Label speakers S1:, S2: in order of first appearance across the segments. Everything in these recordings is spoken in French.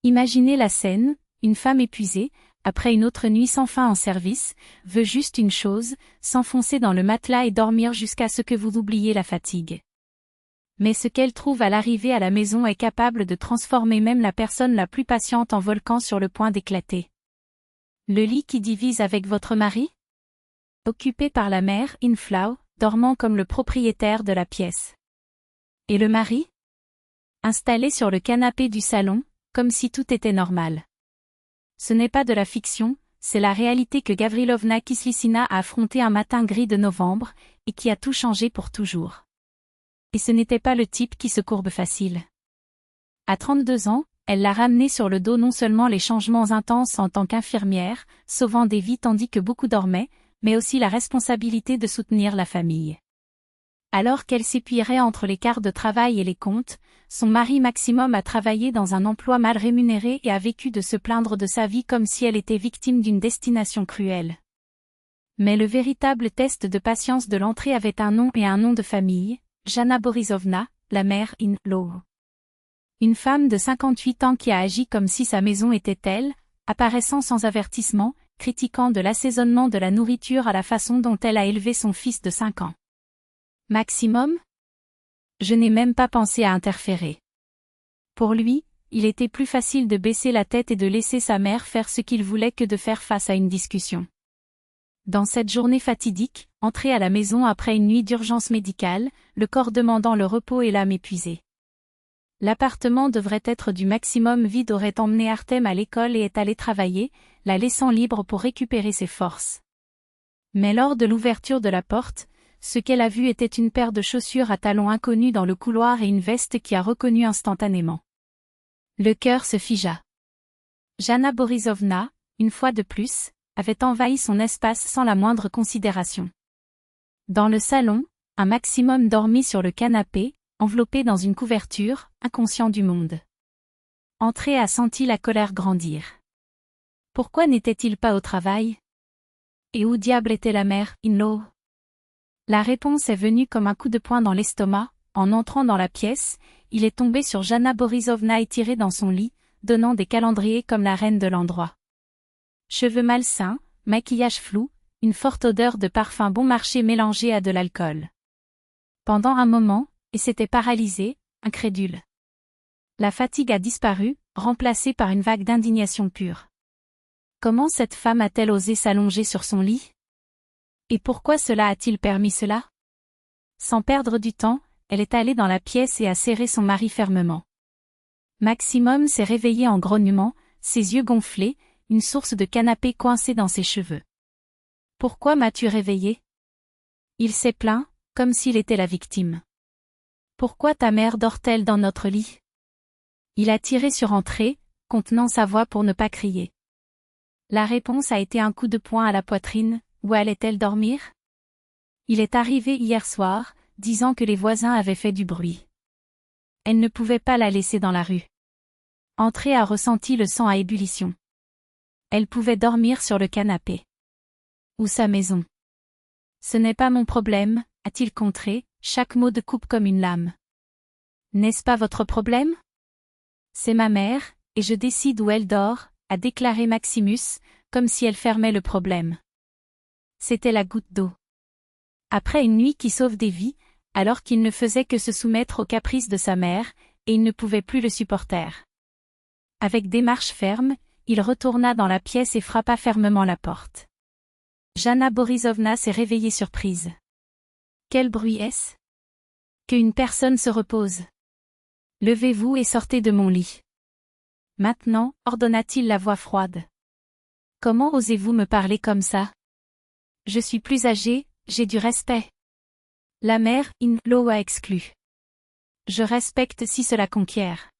S1: Imaginez la scène, une femme épuisée, après une autre nuit sans fin en service, veut juste une chose, s'enfoncer dans le matelas et dormir jusqu'à ce que vous oubliez la fatigue. Mais ce qu'elle trouve à l'arrivée à la maison est capable de transformer même la personne la plus patiente en volcan sur le point d'éclater. Le lit qui divise avec votre mari? Occupé par la mère, Inflow, dormant comme le propriétaire de la pièce. Et le mari? Installé sur le canapé du salon, comme si tout était normal. Ce n'est pas de la fiction, c'est la réalité que Gavrilovna Kislytsina a affrontée un matin gris de novembre, et qui a tout changé pour toujours. Et ce n'était pas le type qui se courbe facile. À 32 ans, elle l'a ramené sur le dos non seulement les changements intenses en tant qu'infirmière, sauvant des vies tandis que beaucoup dormaient, mais aussi la responsabilité de soutenir la famille. Alors qu'elle s'épuirait entre les quarts de travail et les comptes, son mari Maximum a travaillé dans un emploi mal rémunéré et a vécu de se plaindre de sa vie comme si elle était victime d'une destination cruelle. Mais le véritable test de patience de l'entrée avait un nom et un nom de famille, Jana Borisovna, la mère in-law. Une femme de 58 ans qui a agi comme si sa maison était elle, apparaissant sans avertissement, critiquant de l'assaisonnement de la nourriture à la façon dont elle a élevé son fils de 5 ans. Maximum? Je n'ai même pas pensé à interférer. Pour lui, il était plus facile de baisser la tête et de laisser sa mère faire ce qu'il voulait que de faire face à une discussion. Dans cette journée fatidique, entrée à la maison après une nuit d'urgence médicale, le corps demandant le repos et l'âme épuisée. L'appartement devrait être du maximum vide aurait emmené Artem à l'école et est allé travailler, la laissant libre pour récupérer ses forces. Mais lors de l'ouverture de la porte, ce qu'elle a vu était une paire de chaussures à talons inconnus dans le couloir et une veste qui a reconnu instantanément. Le cœur se figea. Jana Borisovna, une fois de plus, avait envahi son espace sans la moindre considération. Dans le salon, un Maximum dormit sur le canapé, enveloppé dans une couverture, inconscient du monde. Entré a senti la colère grandir. Pourquoi n'était-il pas au travail? Et où diable était la mère, in-law? La réponse est venue comme un coup de poing dans l'estomac. En entrant dans la pièce, il est tombé sur Jana Borisovna étirée dans son lit, donnant des calendriers comme la reine de l'endroit. Cheveux malsains, maquillage flou, une forte odeur de parfum bon marché mélangée à de l'alcool. Pendant un moment, elle s'était paralysée, incrédule. La fatigue a disparu, remplacée par une vague d'indignation pure. Comment cette femme a-t-elle osé s'allonger sur son lit? Et pourquoi cela a-t-il permis cela? Sans perdre du temps, elle est allée dans la pièce et a serré son mari fermement. Maximum s'est réveillé en grognement, ses yeux gonflés, une source de canapé coincée dans ses cheveux. Pourquoi m'as-tu réveillé? Il s'est plaint, comme s'il était la victime. Pourquoi ta mère dort-elle dans notre lit? Il a tiré sur entrée, contenant sa voix pour ne pas crier. La réponse a été un coup de poing à la poitrine. Où allait-elle dormir? Il est arrivé hier soir, disant que les voisins avaient fait du bruit. Elle ne pouvait pas la laisser dans la rue. Entrée a ressenti le sang à ébullition. Elle pouvait dormir sur le canapé. Ou sa maison. Ce n'est pas mon problème, a-t-il contré, chaque mot de coupe comme une lame. N'est-ce pas votre problème? C'est ma mère, et je décide où elle dort, a déclaré Maximus, comme si elle fermait le problème. C'était la goutte d'eau. Après une nuit qui sauve des vies, alors qu'il ne faisait que se soumettre aux caprices de sa mère, et il ne pouvait plus le supporter. Avec démarche ferme, il retourna dans la pièce et frappa fermement la porte. Jana Borisovna s'est réveillée surprise. Quel bruit est-ce? Qu'une personne se repose. Levez-vous et sortez de mon lit. Maintenant, ordonna-t-il la voix froide. Comment osez-vous me parler comme ça? Je suis plus âgée, j'ai du respect. La mère, in-law a exclu. Je respecte si cela conquiert.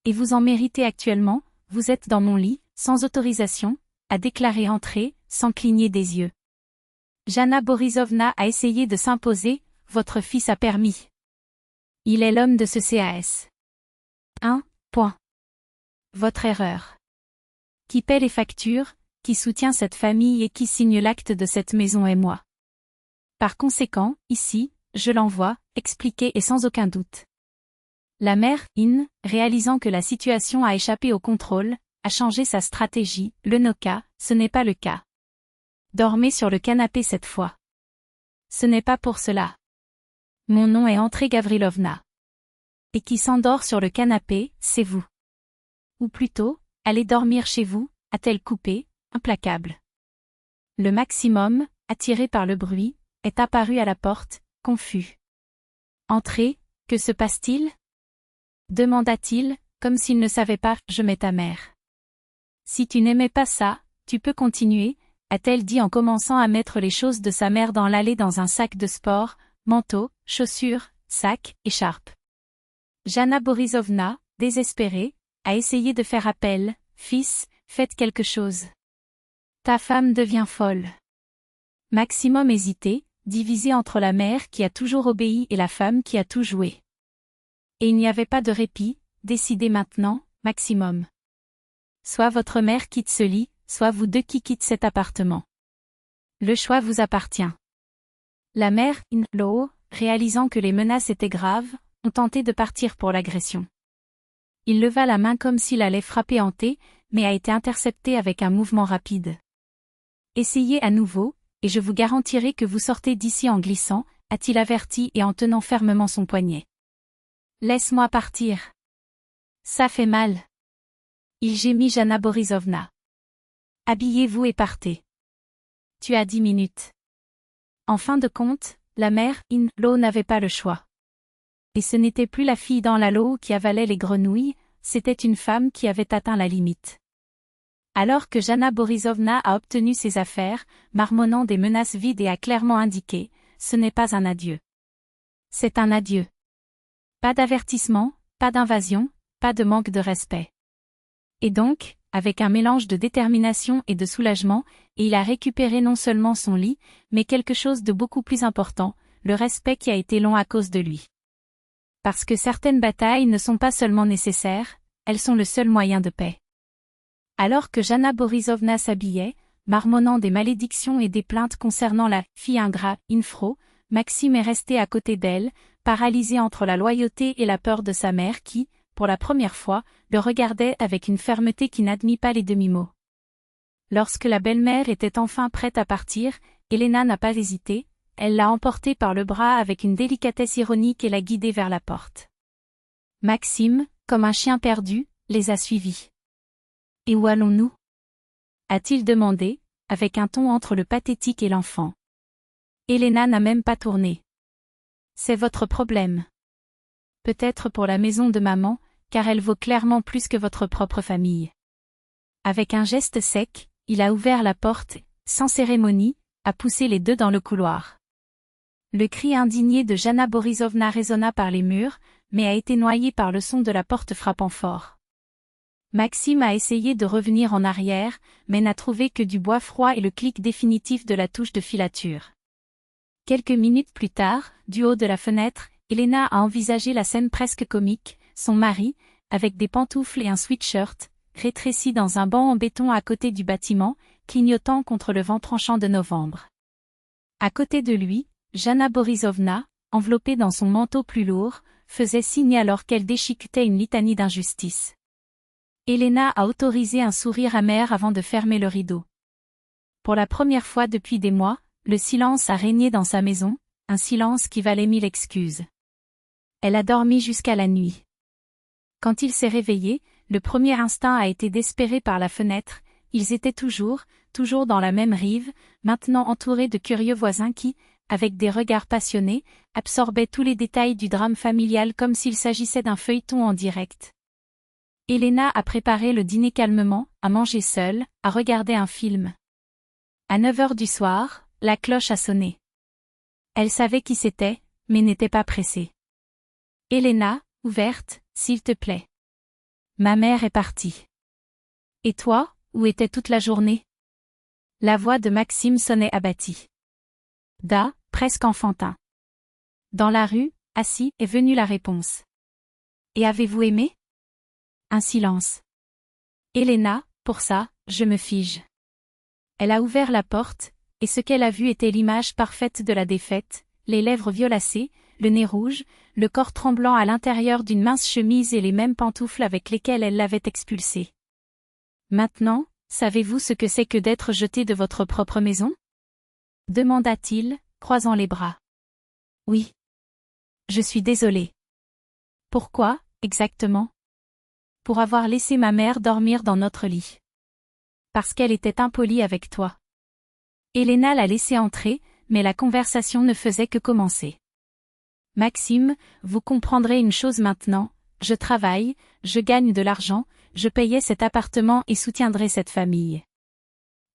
S1: Et vous en méritez actuellement, vous êtes dans mon lit, sans autorisation, a déclaré entrée, sans cligner des yeux. Jana Borisovna a essayé de s'imposer, votre fils a permis. Il est l'homme de ce CAS. 1. Point. Votre erreur. Qui paie les factures, qui soutient cette famille et qui signe l'acte de cette maison est moi. Par conséquent, ici, je l'envoie, expliqué et sans aucun doute. La mère, In, réalisant que la situation a échappé au contrôle, a changé sa stratégie. Le Noka, ce n'est pas le cas. Dormez sur le canapé cette fois. Ce n'est pas pour cela. Mon nom est André Gavrilovna. Et qui s'endort sur le canapé, c'est vous. Ou plutôt, allez dormir chez vous, a-t-elle coupé, implacable. Le Maximum, attiré par le bruit, est apparu à la porte, confus. Entrez, que se passe-t-il? Demanda-t-il, comme s'il ne savait pas. Je mets ta mère. Si tu n'aimais pas ça, tu peux continuer, a-t-elle dit en commençant à mettre les choses de sa mère dans l'allée dans un sac de sport, manteau, chaussures, sac, écharpe. Jana Borisovna, désespérée, a essayé de faire appel. Fils, faites quelque chose. Ta femme devient folle. Maximum hésitait, divisé entre la mère qui a toujours obéi et la femme qui a tout joué. Et il n'y avait pas de répit, décidez maintenant, Maximum. Soit votre mère quitte ce lit, soit vous deux qui quittez cet appartement. Le choix vous appartient. La mère, In-law, réalisant que les menaces étaient graves, ont tenté de partir pour l'agression. Il leva la main comme s'il allait frapper Hanté, mais a été intercepté avec un mouvement rapide. Essayez à nouveau, et je vous garantirai que vous sortez d'ici en glissant, a-t-il averti et en tenant fermement son poignet. Laisse-moi partir. Ça fait mal. Il gémit Jana Borisovna. Habillez-vous et partez. Tu as 10 minutes. En fin de compte, la mère, In-law n'avait pas le choix. Et ce n'était plus la fille dans l'âlot qui avalait les grenouilles, c'était une femme qui avait atteint la limite. Alors que Jana Borisovna a obtenu ses affaires, marmonnant des menaces vides et a clairement indiqué, ce n'est pas un adieu. C'est un adieu. Pas d'avertissement, pas d'invasion, pas de manque de respect. Et donc, avec un mélange de détermination et de soulagement, il a récupéré non seulement son lit, mais quelque chose de beaucoup plus important, le respect qui a été long à cause de lui. Parce que certaines batailles ne sont pas seulement nécessaires, elles sont le seul moyen de paix. Alors que Jana Borisovna s'habillait, marmonnant des malédictions et des plaintes concernant la fille ingrat, Infro, Maxime est resté à côté d'elle, paralysé entre la loyauté et la peur de sa mère qui, pour la première fois, le regardait avec une fermeté qui n'admit pas les demi-mots. Lorsque la belle-mère était enfin prête à partir, Elena n'a pas hésité, elle l'a emportée par le bras avec une délicatesse ironique et l'a guidée vers la porte. Maxime, comme un chien perdu, les a suivis. « Et où allons-nous » a-t-il demandé, avec un ton entre le pathétique et l'enfant. Elena n'a même pas tourné. C'est votre problème. Peut-être pour la maison de maman, car elle vaut clairement plus que votre propre famille. Avec un geste sec, il a ouvert la porte, sans cérémonie, a poussé les deux dans le couloir. Le cri indigné de Jana Borisovna résonna par les murs, mais a été noyé par le son de la porte frappant fort. Maxime a essayé de revenir en arrière, mais n'a trouvé que du bois froid et le clic définitif de la touche de filature. Quelques minutes plus tard, du haut de la fenêtre, Elena a envisagé la scène presque comique, son mari, avec des pantoufles et un sweatshirt, rétréci dans un banc en béton à côté du bâtiment, clignotant contre le vent tranchant de novembre. À côté de lui, Jana Borisovna, enveloppée dans son manteau plus lourd, faisait signe alors qu'elle déchiquetait une litanie d'injustice. Elena a autorisé un sourire amer avant de fermer le rideau. Pour la première fois depuis des mois, le silence a régné dans sa maison, un silence qui valait 1000 excuses. Elle a dormi jusqu'à la nuit. Quand il s'est réveillé, le premier instinct a été d'espérer par la fenêtre, ils étaient toujours dans la même rive, maintenant entourés de curieux voisins qui, avec des regards passionnés, absorbaient tous les détails du drame familial comme s'il s'agissait d'un feuilleton en direct. Elena a préparé le dîner calmement, a mangé seule, a regardé un film. À 9h du soir, la cloche a sonné. Elle savait qui c'était, mais n'était pas pressée. Elena, ouverte, s'il te plaît. Ma mère est partie. Et toi, où étais toute la journée? La voix de Maxime sonnait abattie. Presque enfantin. Dans la rue, assis, est venue la réponse. Et avez-vous aimé? Un silence. Elena, pour ça, je me fige. Elle a ouvert la porte, et ce qu'elle a vu était l'image parfaite de la défaite, les lèvres violacées, le nez rouge, le corps tremblant à l'intérieur d'une mince chemise et les mêmes pantoufles avec lesquelles elle l'avait expulsé. Maintenant, savez-vous ce que c'est que d'être jeté de votre propre maison? Demanda-t-il, croisant les bras. Oui. Je suis désolé. Pourquoi, exactement? Pour avoir laissé ma mère dormir dans notre lit. Parce qu'elle était impolie avec toi. Elena l'a laissé entrer, mais la conversation ne faisait que commencer. Maxime, vous comprendrez une chose maintenant, je travaille, je gagne de l'argent, je payais cet appartement et soutiendrai cette famille.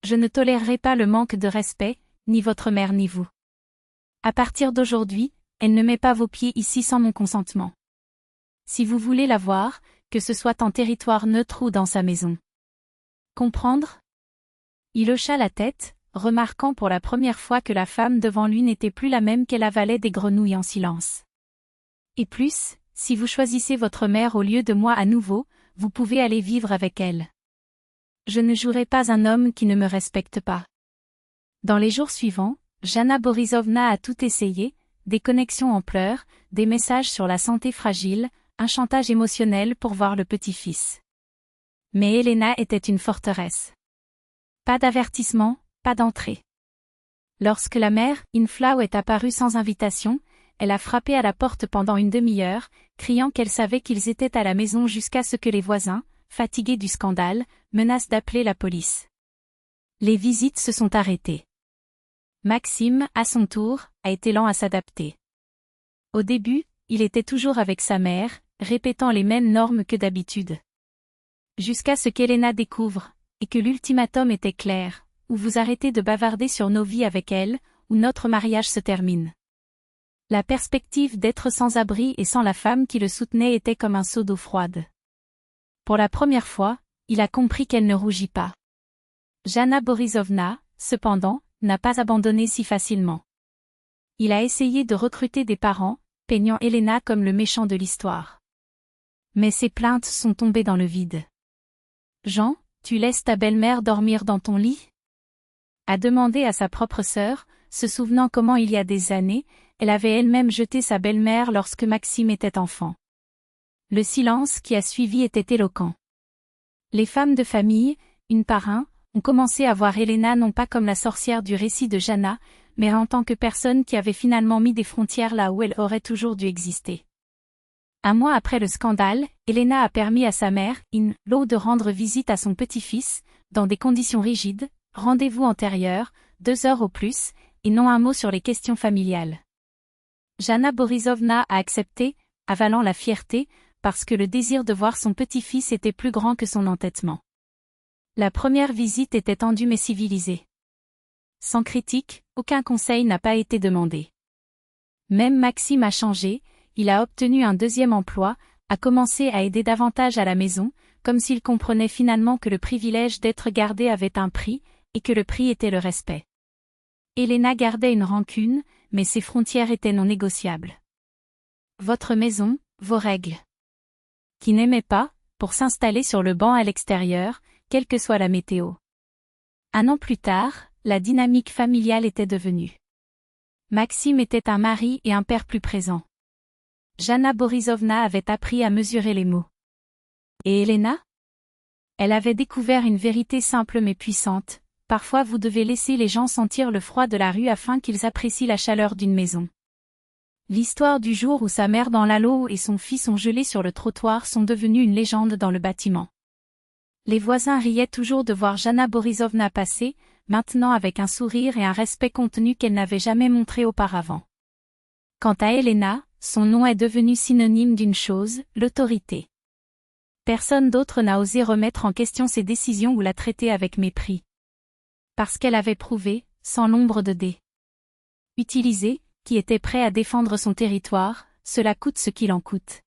S1: Je ne tolérerai pas le manque de respect, ni votre mère ni vous. À partir d'aujourd'hui, elle ne met pas vos pieds ici sans mon consentement. Si vous voulez la voir, que ce soit en territoire neutre ou dans sa maison. Comprendre? Il hocha la tête, remarquant pour la première fois que la femme devant lui n'était plus la même qu'elle avalait des grenouilles en silence. Et plus, si vous choisissez votre mère au lieu de moi à nouveau, vous pouvez aller vivre avec elle. Je ne jouerai pas un homme qui ne me respecte pas. Dans les jours suivants, Jana Borisovna a tout essayé, des connexions en pleurs, des messages sur la santé fragile, un chantage émotionnel pour voir le petit-fils. Mais Elena était une forteresse. Pas d'avertissement, pas d'entrée. Lorsque la mère, Inflau, est apparue sans invitation, elle a frappé à la porte pendant une demi-heure, criant qu'elle savait qu'ils étaient à la maison jusqu'à ce que les voisins, fatigués du scandale, menacent d'appeler la police. Les visites se sont arrêtées. Maxime, à son tour, a été lent à s'adapter. Au début, il était toujours avec sa mère, répétant les mêmes normes que d'habitude. Jusqu'à ce qu'Elena découvre, et que l'ultimatum était clair, ou vous arrêtez de bavarder sur nos vies avec elle, ou notre mariage se termine. La perspective d'être sans abri et sans la femme qui le soutenait était comme un seau d'eau froide. Pour la première fois, il a compris qu'elle ne rougit pas. Jana Borisovna, cependant, n'a pas abandonné si facilement. Il a essayé de recruter des parents, peignant Elena comme le méchant de l'histoire. Mais ses plaintes sont tombées dans le vide. Jean, tu laisses ta belle-mère dormir dans ton lit? A demandé à sa propre sœur, se souvenant comment il y a des années, elle avait elle-même jeté sa belle-mère lorsque Maxime était enfant. Le silence qui a suivi était éloquent. Les femmes de famille, une par un, ont commencé à voir Elena non pas comme la sorcière du récit de Jana, mais en tant que personne qui avait finalement mis des frontières là où elle aurait toujours dû exister. Un mois après le scandale, Elena a permis à sa mère, Inflau, de rendre visite à son petit-fils, dans des conditions rigides, rendez-vous antérieur, 2 heures au plus, et non un mot sur les questions familiales. Jana Borisovna a accepté, avalant la fierté, parce que le désir de voir son petit-fils était plus grand que son entêtement. La première visite était tendue mais civilisée. Sans critique, aucun conseil n'a pas été demandé. Même Maxime a changé, il a obtenu un deuxième emploi, a commencé à aider davantage à la maison, comme s'il comprenait finalement que le privilège d'être gardé avait un prix, et que le prix était le respect. Elena gardait une rancune, mais ses frontières étaient non négociables. Votre maison, vos règles. Qui n'aimait pas, pour s'installer sur le banc à l'extérieur, quelle que soit la météo. 1 an plus tard, la dynamique familiale était devenue. Maxime était un mari et un père plus présent. Jana Borisovna avait appris à mesurer les mots. Et Elena? Elle avait découvert une vérité simple mais puissante. Parfois vous devez laisser les gens sentir le froid de la rue afin qu'ils apprécient la chaleur d'une maison. L'histoire du jour où sa mère dans l'halo et son fils ont gelé sur le trottoir sont devenues une légende dans le bâtiment. Les voisins riaient toujours de voir Jana Borisovna passer, maintenant avec un sourire et un respect contenu qu'elle n'avait jamais montré auparavant. Quant à Elena, son nom est devenu synonyme d'une chose, l'autorité. Personne d'autre n'a osé remettre en question ses décisions ou la traiter avec mépris. Parce qu'elle avait prouvé, sans l'ombre de doute, utilisé, qui était prêt à défendre son territoire, cela coûte ce qu'il en coûte.